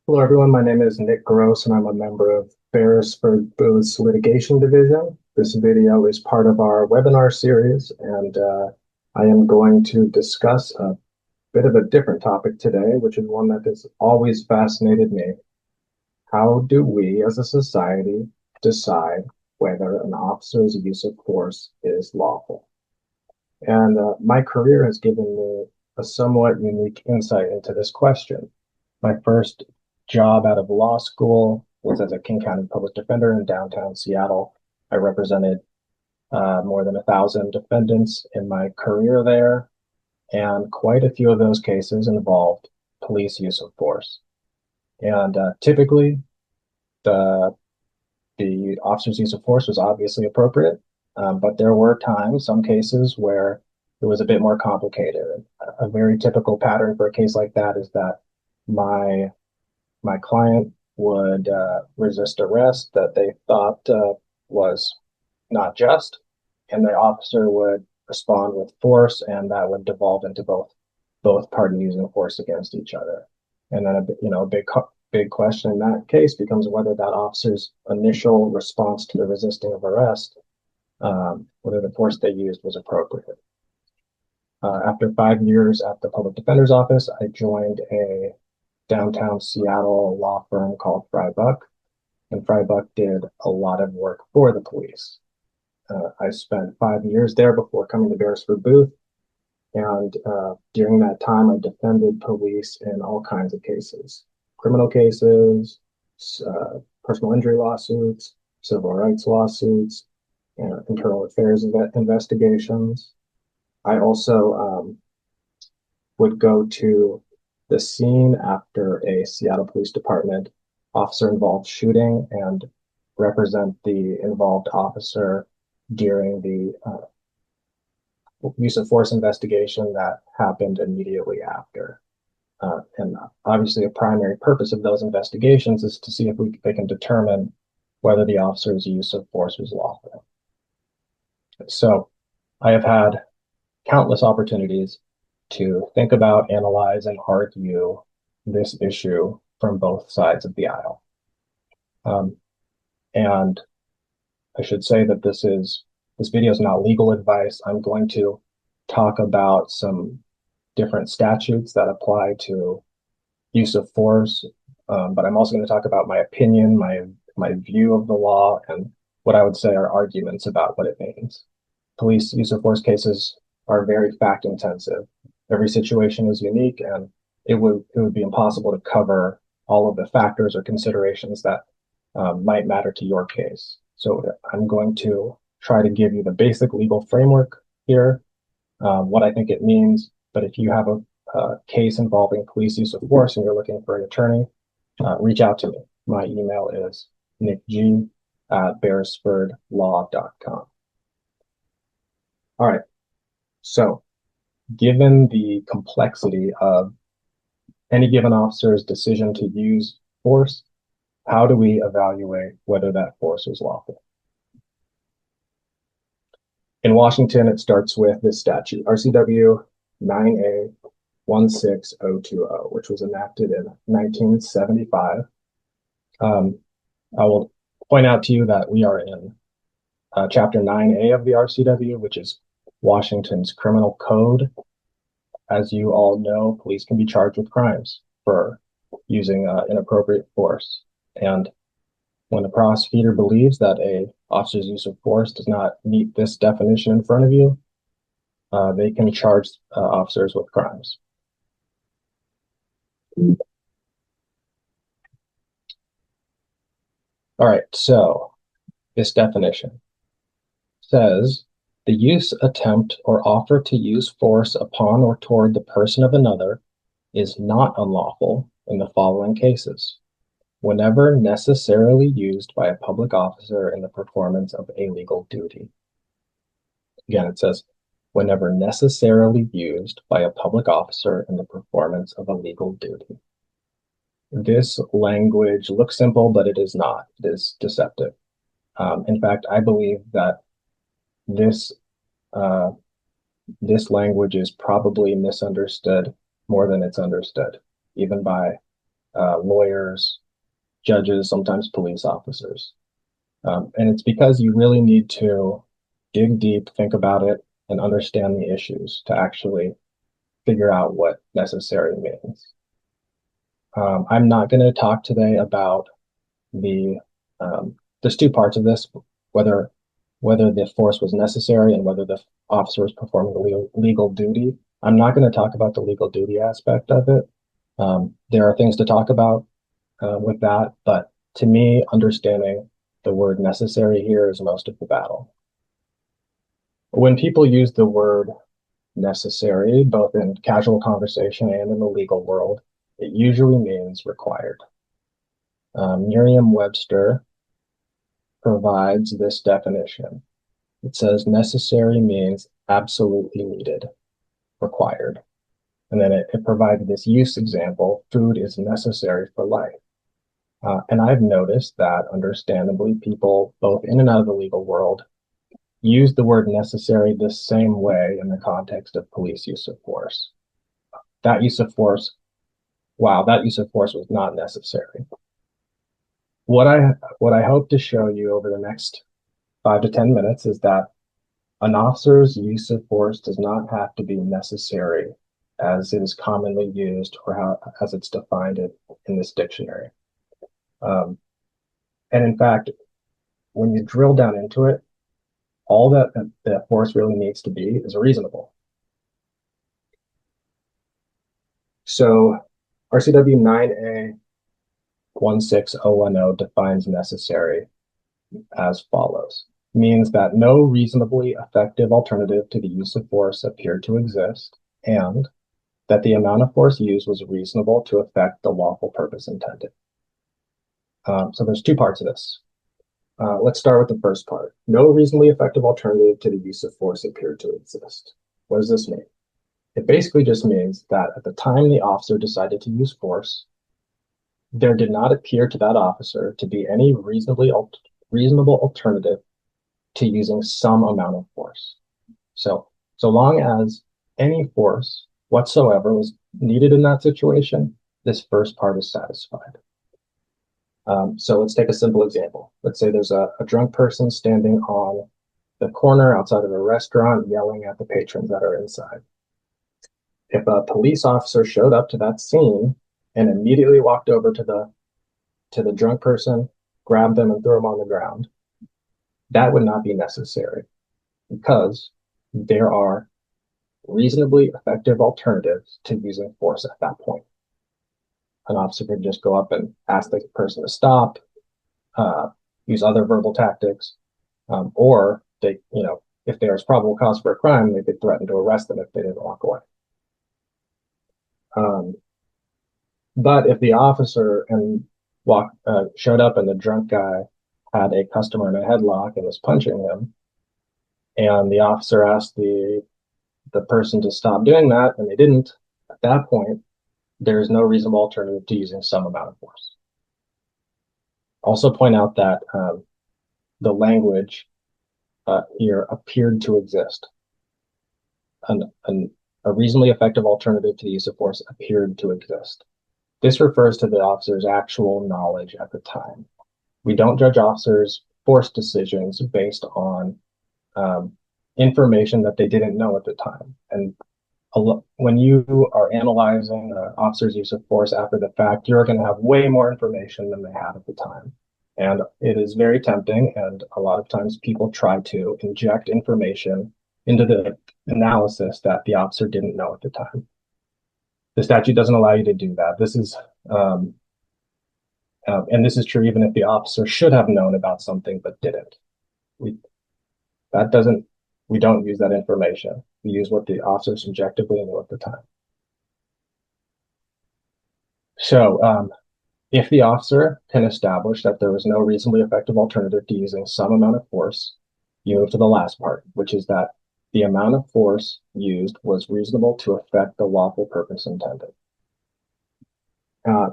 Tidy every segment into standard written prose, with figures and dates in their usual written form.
Hello, everyone. My name is Nick Gross, and I'm a member of Beresford Booth's Litigation Division. This video is part of our webinar series, and I am going to discuss a bit of a different topic today, which is one that has always fascinated me. How do we, as a society, decide whether an officer's use of force is lawful? And my career has given me a somewhat unique insight into this question. My first job out of law school was as a King County public defender in downtown Seattle. I represented more than 1,000 defendants in my career there, and quite a few of those cases involved police use of force. And typically, the the officer's use of force was obviously appropriate, but there were times, some cases, where it was a bit more complicated. A very typical pattern for a case like that is that my my client would resist arrest that they thought was not just, and the officer would respond with force, and that would devolve into both parties using force against each other. And then a big question in that case becomes whether that officer's initial response to the resisting of arrest, whether the force they used was appropriate. After 5 years at the public defender's office, I joined a downtown Seattle law firm called Fry Buck, and Fry Buck did a lot of work for the police. I spent 5 years there before coming to Beresford Booth, and during that time, I defended police in all kinds of cases: criminal cases, personal injury lawsuits, civil rights lawsuits, internal affairs investigations. I also would go to the scene after a Seattle Police Department officer-involved shooting and represent the involved officer during the use of force investigation that happened immediately after. And obviously, a primary purpose of those investigations is to see if they can determine whether the officer's use of force was lawful. So I have had countless opportunities to think about, analyze, and argue this issue from both sides of the aisle. And I should say that this video is not legal advice. I'm going to talk about some different statutes that apply to use of force, but I'm also going to talk about my opinion, my view of the law, and what I would say are arguments about what it means. Police use of force cases are very fact intensive. Every situation is unique, and it would be impossible to cover all of the factors or considerations that might matter to your case. So I'm going to try to give you the basic legal framework here, what I think it means. But if you have a case involving police use of force and you're looking for an attorney, reach out to me. My email is nickg@beresfordlaw.com. All right. So given the complexity of any given officer's decision to use force, how do we evaluate whether that force is lawful? In Washington, it starts with this statute, RCW 9A 16020, which was enacted in 1975. I will point out to you that we are in Chapter 9A of the RCW, which is Washington's criminal code. As you all know, police can be charged with crimes for using inappropriate force. And when the prosecutor believes that a officer's use of force does not meet this definition in front of you, they can charge officers with crimes. All right, so this definition says the use, attempt, or offer to use force upon or toward the person of another is not unlawful in the following cases: whenever necessarily used by a public officer in the performance of a legal duty. Again, it says, whenever necessarily used by a public officer in the performance of a legal duty. This language looks simple, but it is not. It is deceptive. In fact, I believe that this this language is probably misunderstood more than it's understood, even by lawyers, judges, sometimes police officers. And it's because you really need to dig deep, think about it, and understand the issues to actually figure out what necessary means. I'm not going to talk today about the there's two parts of this, whether the force was necessary and whether the officer was performing the legal duty. I'm not going to talk about the legal duty aspect of it. There are things to talk about with that, but to me, understanding the word necessary here is most of the battle. When people use the word necessary, both in casual conversation and in the legal world, it usually means required. Merriam-Webster provides this definition. It says necessary means absolutely needed, required. And then it provided this use example, food is necessary for life. And I've noticed that, understandably, people both in and out of the legal world use the word necessary the same way in the context of police use of force. That use of force was not necessary. What I hope to show you over the next 5 to 10 minutes is that an officer's use of force does not have to be necessary as it is commonly used or as it's defined in this dictionary. And in fact, when you drill down into it, all that force really needs to be is reasonable. So RCW 9A 16010 defines necessary as follows. Means that no reasonably effective alternative to the use of force appeared to exist, and that the amount of force used was reasonable to effect the lawful purpose intended. So there's two parts of this. Let's start with the first part. No reasonably effective alternative to the use of force appeared to exist. What does this mean? It basically just means that at the time the officer decided to use force, there did not appear to that officer to be any reasonable alternative to using some amount of force. So long as any force whatsoever was needed in that situation, this first part is satisfied. So let's take a simple example. Let's say there's a drunk person standing on the corner outside of a restaurant yelling at the patrons that are inside. If a police officer showed up to that scene and immediately walked over to the drunk person, grabbed them and threw them on the ground, that would not be necessary because there are reasonably effective alternatives to using force at that point. An officer could just go up and ask the person to stop, use other verbal tactics, or they, if there is probable cause for a crime, they could threaten to arrest them if they didn't walk away. But if the officer showed up and the drunk guy had a customer in a headlock and was punching him, and the officer asked the person to stop doing that, and they didn't, at that point, there is no reasonable alternative to using some amount of force. Also point out that the language here appeared to exist. A reasonably effective alternative to the use of force appeared to exist. This refers to the officer's actual knowledge at the time. We don't judge officers' force decisions based on information that they didn't know at the time. And when you are analyzing an officer's use of force after the fact, you're going to have way more information than they had at the time. And it is very tempting, and a lot of times people try to inject information into the analysis that the officer didn't know at the time. The statute doesn't allow you to do that. This is, and this is true even if the officer should have known about something but didn't. We don't use that information. We use what the officer subjectively knew at the time. So if the officer can establish that there was no reasonably effective alternative to using some amount of force, you move to the last part, which is that the amount of force used was reasonable to effect the lawful purpose intended.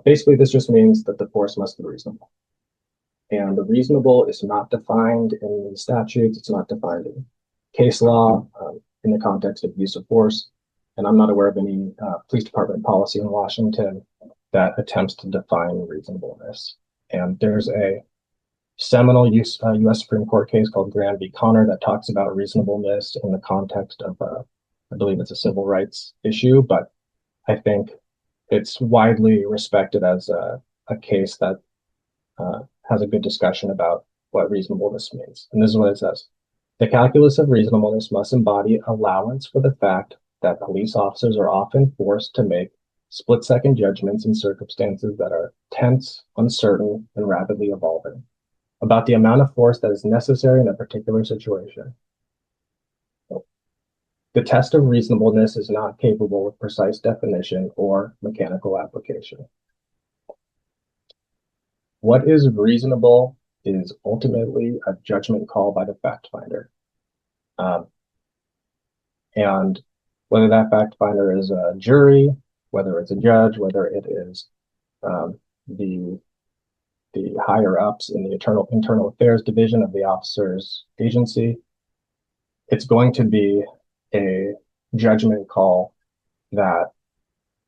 Basically, this just means that the force must be reasonable. And the reasonable is not defined in the statutes. It's not defined in case law in the context of use of force. And I'm not aware of any police department policy in Washington that attempts to define reasonableness. And there's a seminal U.S. Supreme Court case called Graham v. Connor that talks about reasonableness in the context of, I believe it's a civil rights issue, but I think it's widely respected as a case that has a good discussion about what reasonableness means. And this is what it says. The calculus of reasonableness must embody allowance for the fact that police officers are often forced to make split-second judgments in circumstances that are tense, uncertain, and rapidly evolving about the amount of force that is necessary in a particular situation. The test of reasonableness is not capable of precise definition or mechanical application. What is reasonable is ultimately a judgment call by the fact finder. And whether that fact finder is a jury, whether it's a judge, whether it is the higher ups in the internal affairs division of the officer's agency, it's going to be a judgment call that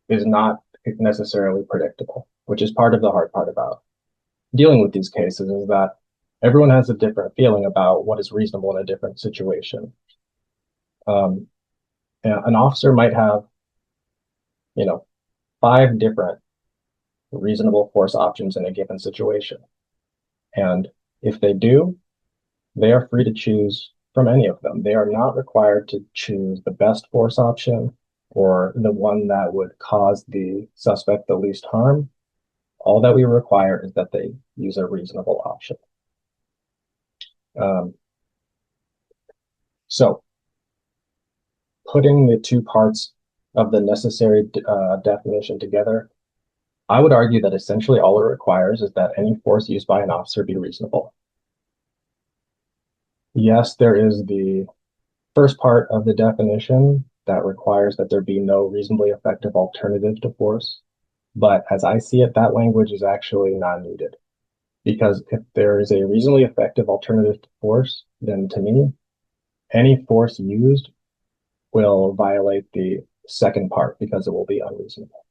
is not necessarily predictable, which is part of the hard part about dealing with these cases, is that everyone has a different feeling about what is reasonable in a different situation. An officer might have, 5 different reasonable force options in a given situation. And if they do, they are free to choose from any of them. They are not required to choose the best force option or the one that would cause the suspect the least harm. All that we require is that they use a reasonable option. So putting the two parts of the necessary definition together, I would argue that essentially all it requires is that any force used by an officer be reasonable. Yes, there is the first part of the definition that requires that there be no reasonably effective alternative to force. But as I see it, that language is actually not needed. Because if there is a reasonably effective alternative to force, then to me, any force used will violate the second part because it will be unreasonable.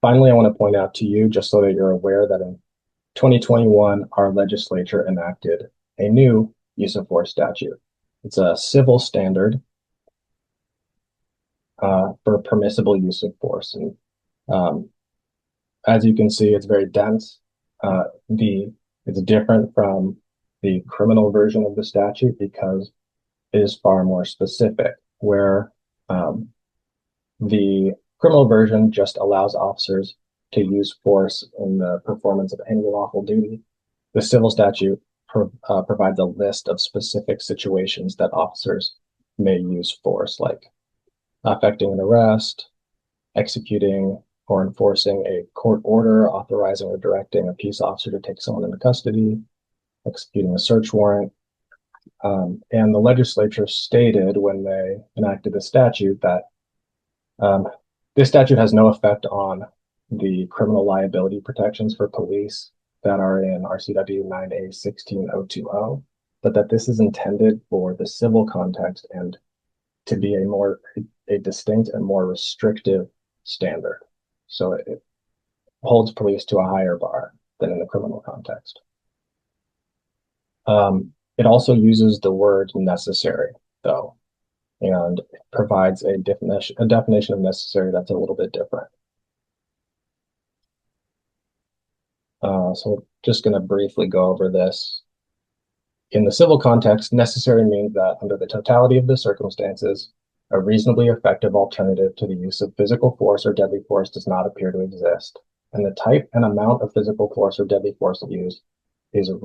Finally, I want to point out to you, just so that you're aware, that in 2021, our legislature enacted a new use of force statute. It's a civil standard for permissible use of force. And as you can see, it's very dense. It's different from the criminal version of the statute because it is far more specific, where the criminal version just allows officers to use force in the performance of any lawful duty. The civil statute provides a list of specific situations that officers may use force, like effecting an arrest, executing or enforcing a court order, authorizing or directing a peace officer to take someone into custody, executing a search warrant. And the legislature stated when they enacted the statute that this statute has no effect on the criminal liability protections for police that are in RCW 9A16020, but that this is intended for the civil context and to be a distinct and more restrictive standard. So it holds police to a higher bar than in the criminal context. It also uses the word necessary, though, and it provides a definition of necessary that's a little bit different. So we're just going to briefly go over this. In the civil context, necessary means that under the totality of the circumstances, a reasonably effective alternative to the use of physical force or deadly force does not appear to exist, and the type and amount of physical force or deadly force used is a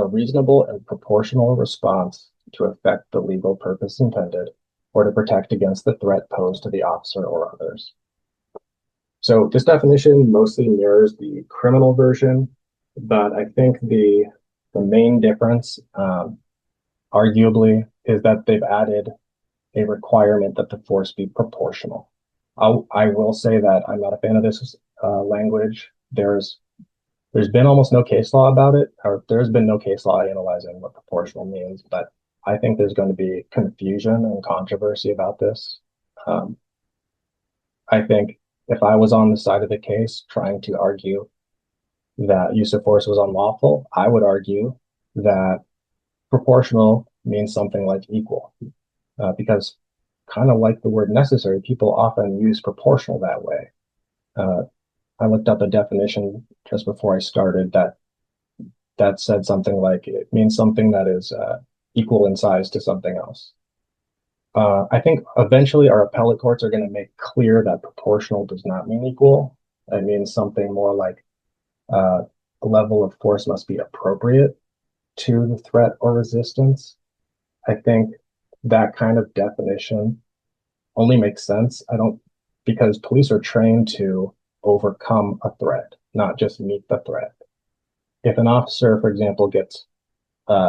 reasonable and proportional response to effect the legal purpose intended or to protect against the threat posed to the officer or others. So this definition mostly mirrors the criminal version, but I think the main difference, arguably, is that they've added a requirement that the force be proportional. I will say that I'm not a fan of this language. There's been almost no case law about it, or there's been no case law analyzing what proportional means, but I think there's going to be confusion and controversy about this. Um, I think if I was on the side of the case trying to argue that use of force was unlawful, I would argue that proportional means something like equal, because kind of like the word necessary, people often use proportional that way. Uh, I looked up a definition just before I started that said something like it means something that is equal in size to something else. I think eventually our appellate courts are going to make clear that proportional does not mean equal. It means something more like the level of force must be appropriate to the threat or resistance. I think that kind of definition only makes sense. I don't, because police are trained to overcome a threat, not just meet the threat. If an officer, for example, gets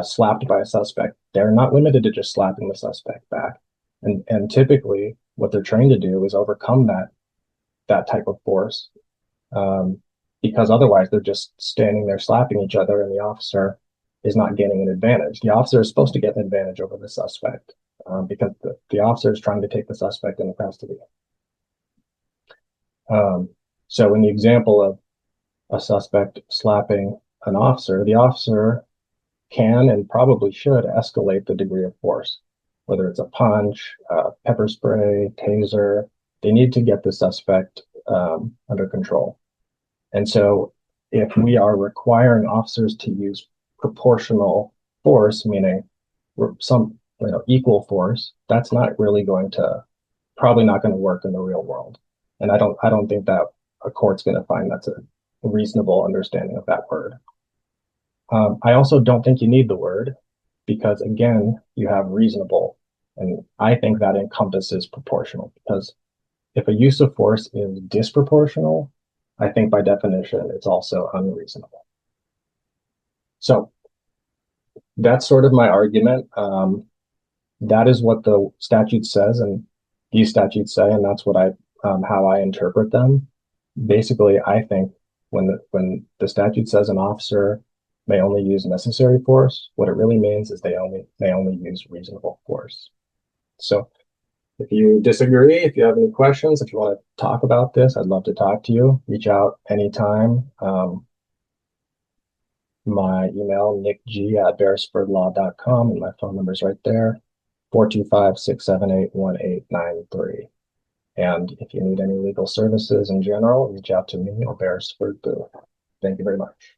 slapped by a suspect, they're not limited to just slapping the suspect back. And typically, what they're trained to do is overcome that type of force, um, because otherwise they're just standing there slapping each other, and the officer is not gaining an advantage. The officer is supposed to get an advantage over the suspect, because the officer is trying to take the suspect into custody. Um, so in the example of a suspect slapping an officer, the officer can and probably should escalate the degree of force, whether it's a punch, pepper spray, taser. They need to get the suspect under control. And so if we are requiring officers to use proportional force, meaning some equal force, that's not really going to probably not going to work in the real world. And I don't think that a court's going to find that's a reasonable understanding of that word. I also don't think you need the word because, again, you have reasonable. And I think that encompasses proportional because if a use of force is disproportional, I think by definition, it's also unreasonable. So that's sort of my argument. That is what the statute says, and these statutes say, and that's what how I interpret them. Basically, I think when the statute says an officer may only use necessary force, what it really means is they may only use reasonable force. So if you disagree, if you have any questions, if you want to talk about this, I'd love to talk to you. Reach out anytime. My email, nickg@beresfordlaw.com, and my phone number is right there, 425-678-1893. And if you need any legal services in general, reach out to me or Beresford Booth. Thank you very much.